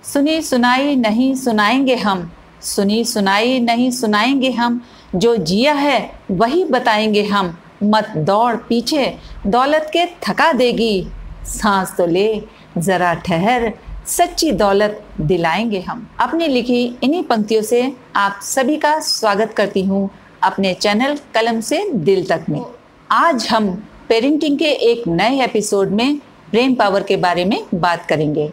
सुनी सुनाई नहीं सुनाएंगे हम, सुनी सुनाई नहीं सुनाएंगे हम, जो जिया है वही बताएंगे हम। मत दौड़ पीछे दौलत के थका देगी, सांस तो ले ज़रा ठहर सच्ची दौलत दिलाएंगे हम। अपनी लिखी इन्हीं पंक्तियों से आप सभी का स्वागत करती हूँ अपने चैनल कलम से दिल तक में। आज हम पेरेंटिंग के एक नए एपिसोड में ब्रेन पावर के बारे में बात करेंगे।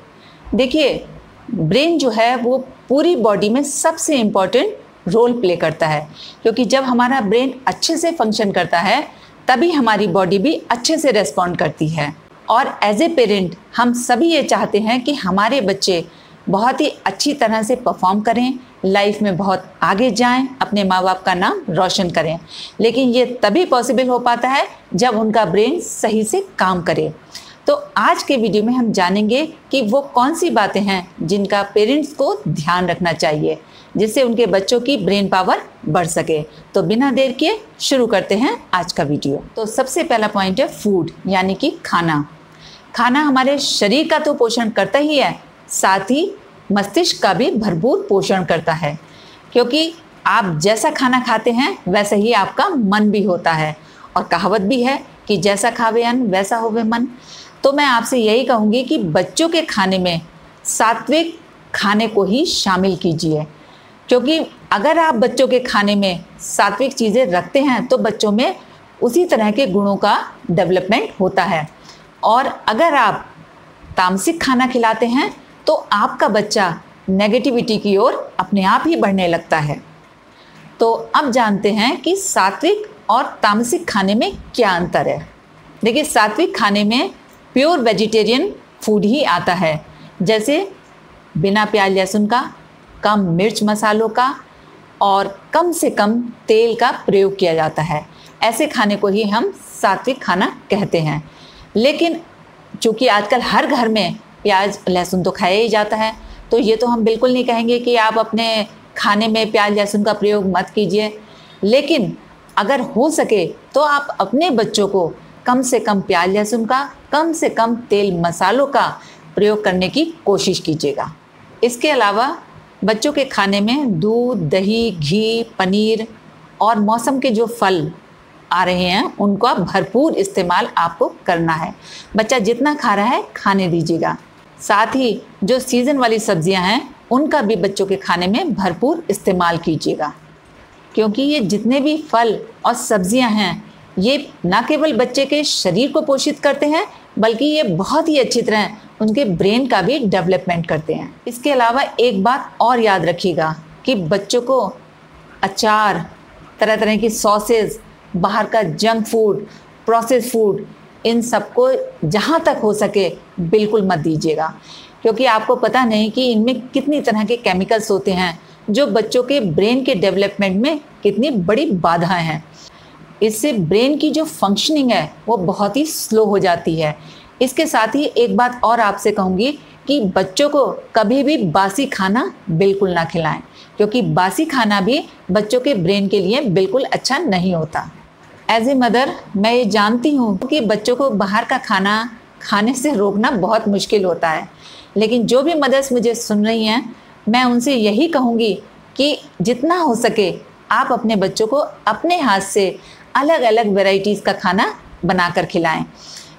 देखिए, ब्रेन जो है वो पूरी बॉडी में सबसे इम्पॉर्टेंट रोल प्ले करता है, क्योंकि जब हमारा ब्रेन अच्छे से फंक्शन करता है तभी हमारी बॉडी भी अच्छे से रेस्पॉन्ड करती है। और एज ए पेरेंट हम सभी ये चाहते हैं कि हमारे बच्चे बहुत ही अच्छी तरह से परफॉर्म करें, लाइफ में बहुत आगे जाएं, अपने माँ बाप का नाम रोशन करें। लेकिन ये तभी पॉसिबल हो पाता है जब उनका ब्रेन सही से काम करे। तो आज के वीडियो में हम जानेंगे कि वो कौन सी बातें हैं जिनका पेरेंट्स को ध्यान रखना चाहिए जिससे उनके बच्चों की ब्रेन पावर बढ़ सके। तो बिना देर किए शुरू करते हैं आज का वीडियो। तो सबसे पहला पॉइंट है फूड, यानी कि खाना। खाना हमारे शरीर का तो पोषण करता ही है, साथ ही मस्तिष्क का भी भरपूर पोषण करता है, क्योंकि आप जैसा खाना खाते हैं वैसे ही आपका मन भी होता है। और कहावत भी है कि जैसा खावे अन्न वैसा होवे मन। तो मैं आपसे यही कहूँगी कि बच्चों के खाने में सात्विक खाने को ही शामिल कीजिए, क्योंकि अगर आप बच्चों के खाने में सात्विक चीज़ें रखते हैं तो बच्चों में उसी तरह के गुणों का डेवलपमेंट होता है। और अगर आप तामसिक खाना खिलाते हैं तो आपका बच्चा नेगेटिविटी की ओर अपने आप ही बढ़ने लगता है। तो अब जानते हैं कि सात्विक और तामसिक खाने में क्या अंतर है। देखिए, सात्विक खाने में प्योर वेजिटेरियन फूड ही आता है, जैसे बिना प्याज लहसुन का, कम मिर्च मसालों का और कम से कम तेल का प्रयोग किया जाता है। ऐसे खाने को ही हम सात्विक खाना कहते हैं। लेकिन चूँकि आजकल हर घर में प्याज लहसुन तो खाया ही जाता है, तो ये तो हम बिल्कुल नहीं कहेंगे कि आप अपने खाने में प्याज लहसुन का प्रयोग मत कीजिए। लेकिन अगर हो सके तो आप अपने बच्चों को कम से कम प्याज लहसुन का, कम से कम तेल मसालों का प्रयोग करने की कोशिश कीजिएगा। इसके अलावा बच्चों के खाने में दूध, दही, घी, पनीर और मौसम के जो फल आ रहे हैं उनका भरपूर इस्तेमाल आपको करना है। बच्चा जितना खा रहा है खाने दीजिएगा। साथ ही जो सीज़न वाली सब्जियां हैं उनका भी बच्चों के खाने में भरपूर इस्तेमाल कीजिएगा, क्योंकि ये जितने भी फल और सब्जियां हैं ये ना केवल बच्चे के शरीर को पोषित करते हैं बल्कि ये बहुत ही अच्छी तरह उनके ब्रेन का भी डेवलपमेंट करते हैं। इसके अलावा एक बात और याद रखिएगा कि बच्चों को अचार, तरह तरह की सॉसेज, बाहर का जंक फूड, प्रोसेस फूड, इन सबको जहाँ तक हो सके बिल्कुल मत दीजिएगा, क्योंकि आपको पता नहीं कि इनमें कितनी तरह के केमिकल्स होते हैं जो बच्चों के ब्रेन के डेवलपमेंट में कितनी बड़ी बाधाएं हैं। इससे ब्रेन की जो फंक्शनिंग है वो बहुत ही स्लो हो जाती है। इसके साथ ही एक बात और आपसे कहूँगी कि बच्चों को कभी भी बासी खाना बिल्कुल ना खिलाएं, क्योंकि बासी खाना भी बच्चों के ब्रेन के लिए बिल्कुल अच्छा नहीं होता। एज ए मदर मैं ये जानती हूँ कि बच्चों को बाहर का खाना खाने से रोकना बहुत मुश्किल होता है, लेकिन जो भी मदर्स मुझे सुन रही हैं मैं उनसे यही कहूँगी कि जितना हो सके आप अपने बच्चों को अपने हाथ से अलग अलग वैरायटीज़ का खाना बनाकर खिलाएं,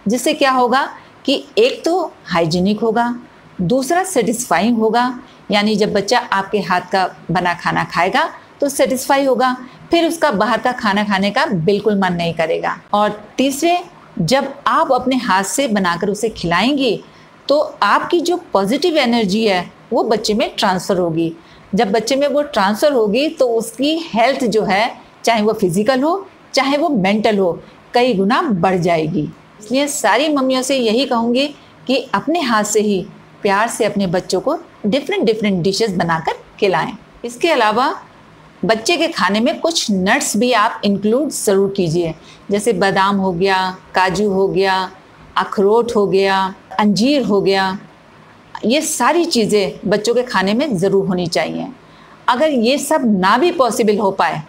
जिससे क्या होगा कि एक तो हाइजीनिक होगा, दूसरा सेटिस्फाइंग होगा। यानी जब बच्चा आपके हाथ का बना खाना खाएगा तो सेटिस्फाई होगा, फिर उसका बाहर का खाना खाने का बिल्कुल मन नहीं करेगा। और तीसरे, जब आप अपने हाथ से बनाकर उसे खिलाएंगी तो आपकी जो पॉजिटिव एनर्जी है वो बच्चे में ट्रांसफ़र होगी। जब बच्चे में वो ट्रांसफ़र होगी तो उसकी हेल्थ जो है, चाहे वो फिज़िकल हो चाहे वो मेंटल हो, कई गुना बढ़ जाएगी। इसलिए सारी मम्मियों से यही कहूँगी कि अपने हाथ से ही प्यार से अपने बच्चों को डिफरेंट डिशेस बनाकर खिलाएं। इसके अलावा बच्चे के खाने में कुछ नट्स भी आप इंक्लूड ज़रूर कीजिए, जैसे बादाम हो गया, काजू हो गया, अखरोट हो गया, अंजीर हो गया। ये सारी चीज़ें बच्चों के खाने में ज़रूर होनी चाहिए। अगर ये सब ना भी पॉसिबल हो पाए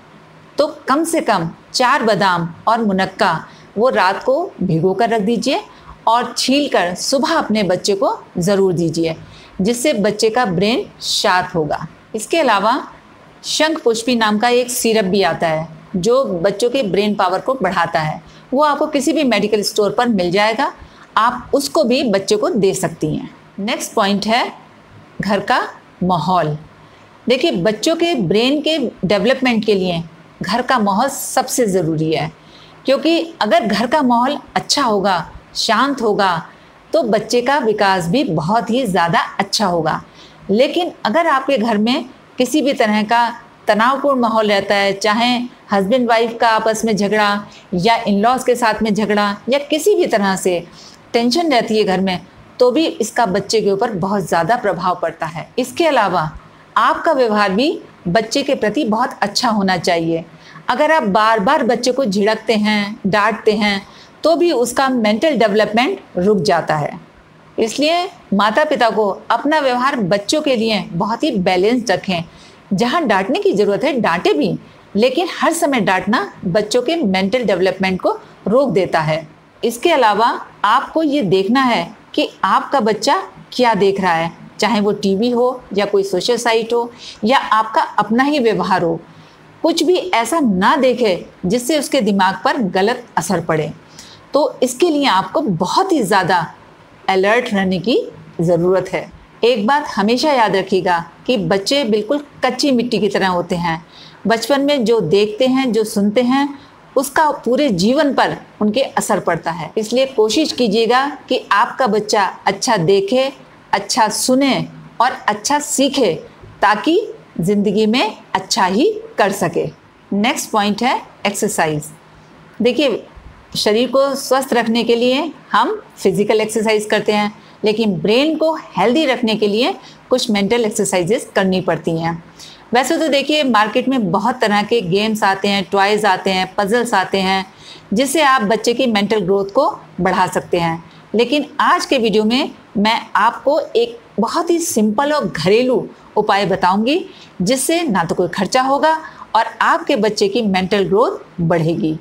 तो कम से कम 4 बादाम और मुनक्का वो रात को भिगो कर रख दीजिए और छील कर सुबह अपने बच्चे को ज़रूर दीजिए। जिससे बच्चे का ब्रेन शार्प होगा। इसके अलावा शंख पुष्पी नाम का एक सिरप भी आता है जो बच्चों के ब्रेन पावर को बढ़ाता है। वो आपको किसी भी मेडिकल स्टोर पर मिल जाएगा, आप उसको भी बच्चे को दे सकती हैं। नेक्स्ट पॉइंट है घर का माहौल। देखिए, बच्चों के ब्रेन के डेवलपमेंट के लिए घर का माहौल सबसे ज़रूरी है, क्योंकि अगर घर का माहौल अच्छा होगा, शांत होगा, तो बच्चे का विकास भी बहुत ही ज़्यादा अच्छा होगा। लेकिन अगर आपके घर में किसी भी तरह का तनावपूर्ण माहौल रहता है, चाहे हस्बैंड वाइफ का आपस में झगड़ा या इन लॉज के साथ में झगड़ा या किसी भी तरह से टेंशन रहती है घर में, तो भी इसका बच्चे के ऊपर बहुत ज़्यादा प्रभाव पड़ता है। इसके अलावा आपका व्यवहार भी बच्चे के प्रति बहुत अच्छा होना चाहिए। अगर आप बार बार बच्चे को झिड़कते हैं, डांटते हैं, तो भी उसका मेंटल डेवलपमेंट रुक जाता है। इसलिए माता पिता को अपना व्यवहार बच्चों के लिए बहुत ही बैलेंस्ड रखें। जहाँ डांटने की ज़रूरत है डांटे भी, लेकिन हर समय डांटना बच्चों के मेंटल डेवलपमेंट को रोक देता है। इसके अलावा आपको ये देखना है कि आपका बच्चा क्या देख रहा है, चाहे वो टीवी हो या कोई सोशल साइट हो या आपका अपना ही व्यवहार हो। कुछ भी ऐसा ना देखे जिससे उसके दिमाग पर गलत असर पड़े। तो इसके लिए आपको बहुत ही ज़्यादा अलर्ट रहने की ज़रूरत है। एक बात हमेशा याद रखिएगा कि बच्चे बिल्कुल कच्ची मिट्टी की तरह होते हैं। बचपन में जो देखते हैं, जो सुनते हैं, उसका पूरे जीवन पर उनके असर पड़ता है। इसलिए कोशिश कीजिएगा कि आपका बच्चा अच्छा देखे, अच्छा सुने और अच्छा सीखे, ताकि ज़िंदगी में अच्छा ही कर सके। नेक्स्ट पॉइंट है एक्सरसाइज। देखिए, शरीर को स्वस्थ रखने के लिए हम फिज़िकल एक्सरसाइज करते हैं, लेकिन ब्रेन को हेल्दी रखने के लिए कुछ मेंटल एक्सरसाइजेस करनी पड़ती हैं। वैसे तो देखिए, मार्केट में बहुत तरह के गेम्स आते हैं, टॉयज़ आते हैं, पजल्स आते हैं, जिससे आप बच्चे की मेंटल ग्रोथ को बढ़ा सकते हैं। लेकिन आज के वीडियो में मैं आपको एक बहुत ही सिंपल और घरेलू उपाय बताऊंगी, जिससे ना तो कोई खर्चा होगा और आपके बच्चे की मेंटल ग्रोथ बढ़ेगी।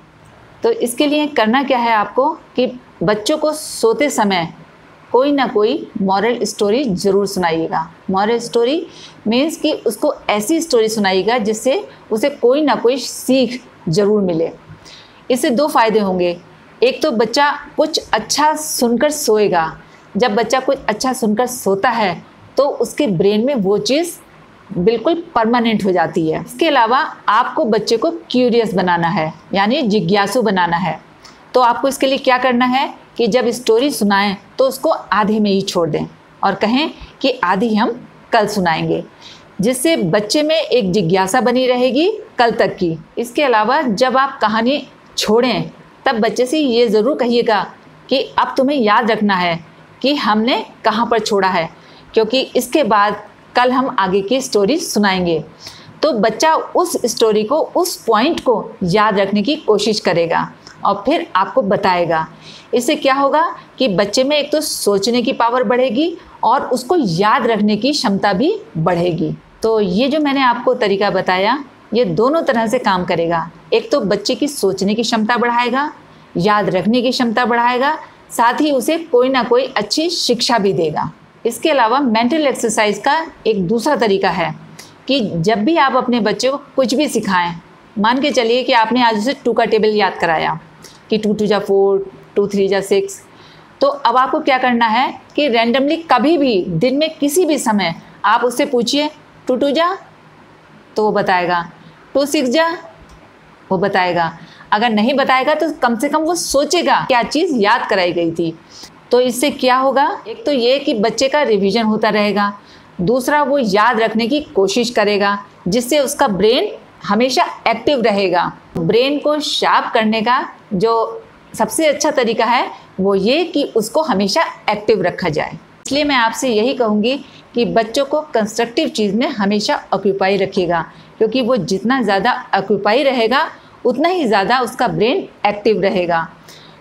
तो इसके लिए करना क्या है आपको कि बच्चों को सोते समय कोई ना कोई मॉरल स्टोरी ज़रूर सुनाइएगा। मॉरल स्टोरी मीन्स कि उसको ऐसी स्टोरी सुनाइएगा जिससे उसे कोई ना कोई सीख ज़रूर मिले। इससे दो फ़ायदे होंगे। एक तो बच्चा कुछ अच्छा सुनकर सोएगा। जब बच्चा कुछ अच्छा सुनकर सोता है तो उसके ब्रेन में वो चीज़ बिल्कुल परमानेंट हो जाती है। इसके अलावा आपको बच्चे को क्यूरियस बनाना है, यानी जिज्ञासु बनाना है। तो आपको इसके लिए क्या करना है कि जब स्टोरी सुनाएं तो उसको आधे में ही छोड़ दें और कहें कि आधी हम कल सुनाएंगे, जिससे बच्चे में एक जिज्ञासा बनी रहेगी कल तक की। इसके अलावा जब आप कहानी छोड़ें तब बच्चे से ये ज़रूर कहिएगा कि अब तुम्हें याद रखना है कि हमने कहाँ पर छोड़ा है, क्योंकि इसके बाद कल हम आगे की स्टोरी सुनाएंगे। तो बच्चा उस स्टोरी को, उस पॉइंट को याद रखने की कोशिश करेगा और फिर आपको बताएगा। इससे क्या होगा कि बच्चे में एक तो सोचने की पावर बढ़ेगी और उसको याद रखने की क्षमता भी बढ़ेगी। तो ये जो मैंने आपको तरीका बताया, ये दोनों तरह से काम करेगा। एक तो बच्चे की सोचने की क्षमता बढ़ाएगा, याद रखने की क्षमता बढ़ाएगा, साथ ही उसे कोई ना कोई अच्छी शिक्षा भी देगा। इसके अलावा मेंटल एक्सरसाइज का एक दूसरा तरीका है कि जब भी आप अपने बच्चे को कुछ भी सिखाएं, मान के चलिए कि आपने आज उसे 2 का टेबल याद कराया कि 2 2 जा 4, 2 3 जा 6, तो अब आपको क्या करना है कि रैंडमली कभी भी दिन में किसी भी समय आप उससे पूछिए 2 2 जा, तो वो बताएगा, 2 6 जा, वो बताएगा। अगर नहीं बताएगा तो कम से कम वो सोचेगा क्या चीज़ याद कराई गई थी। तो इससे क्या होगा, एक तो ये कि बच्चे का रिवीजन होता रहेगा, दूसरा वो याद रखने की कोशिश करेगा, जिससे उसका ब्रेन हमेशा एक्टिव रहेगा। ब्रेन को शार्प करने का जो सबसे अच्छा तरीका है वो ये कि उसको हमेशा एक्टिव रखा जाए। इसलिए मैं आपसे यही कहूँगी कि बच्चों को कंस्ट्रक्टिव चीज़ में हमेशा ऑक्यूपाई रखिएगा, क्योंकि वो जितना ज़्यादा ऑक्यूपाई रहेगा उतना ही ज़्यादा उसका ब्रेन एक्टिव रहेगा।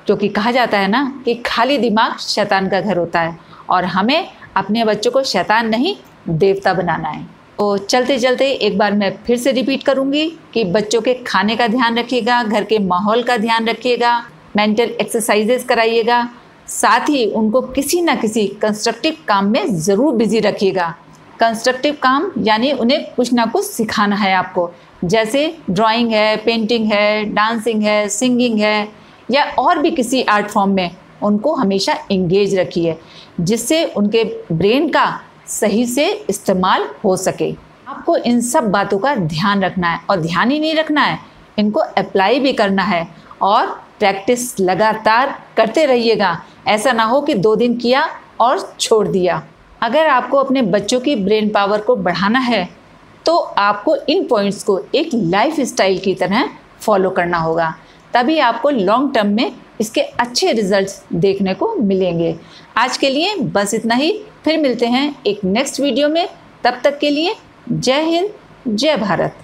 क्योंकि कहा जाता है ना कि खाली दिमाग शैतान का घर होता है, और हमें अपने बच्चों को शैतान नहीं देवता बनाना है। तो चलते चलते एक बार मैं फिर से रिपीट करूँगी कि बच्चों के खाने का ध्यान रखिएगा, घर के माहौल का ध्यान रखिएगा, मेंटल एक्सरसाइजेस कराइएगा, साथ ही उनको किसी न किसी कंस्ट्रक्टिव काम में ज़रूर बिजी रखिएगा। कंस्ट्रक्टिव काम यानी उन्हें कुछ ना कुछ सिखाना है आपको, जैसे ड्राइंग है, पेंटिंग है, डांसिंग है, सिंगिंग है या और भी किसी आर्ट फॉर्म में उनको हमेशा एंगेज रखिए, जिससे उनके ब्रेन का सही से इस्तेमाल हो सके। आपको इन सब बातों का ध्यान रखना है, और ध्यान ही नहीं रखना है, इनको अप्लाई भी करना है और प्रैक्टिस लगातार करते रहिएगा। ऐसा ना हो कि 2 दिन किया और छोड़ दिया। अगर आपको अपने बच्चों की ब्रेन पावर को बढ़ाना है तो आपको इन पॉइंट्स को एक लाइफ स्टाइल की तरह फॉलो करना होगा, तभी आपको लॉन्ग टर्म में इसके अच्छे रिजल्ट्स देखने को मिलेंगे। आज के लिए बस इतना ही, फिर मिलते हैं एक नेक्स्ट वीडियो में। तब तक के लिए जय हिंद, जय भारत।